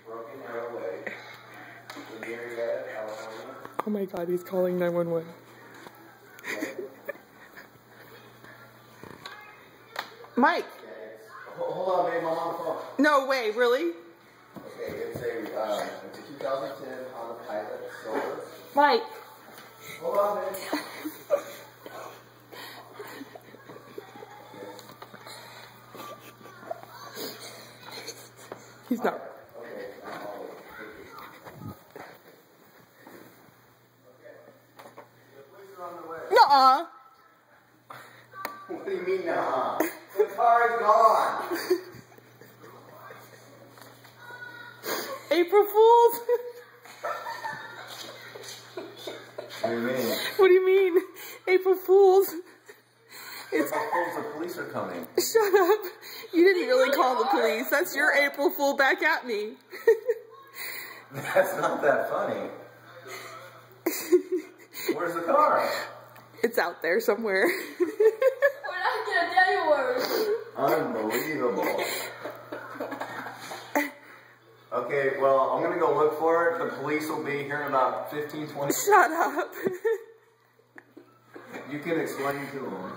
Broken Arrow Way in Marietta, California. Oh my God, he's calling 911. Mike. Hold on, babe, I'm on the phone. No way, really? Okay, it's a 2010 Honda Pilot Silver. Mike. Hold on, babe. He's not. Okay, the police are on the way. Nuh-uh. What do you mean, nah? The car is gone. April Fools? What do you mean? What do you mean? April Fools? It's... The police are coming. Shut up. You didn't really call the police. That's your April Fool back at me. That's not that funny. Where's the car? It's out there somewhere. We're not gonna tell you where it is. Unbelievable. Okay, well, I'm gonna go look for it. The police will be here in about 15, 20 minutes. Shut up. You can explain to them.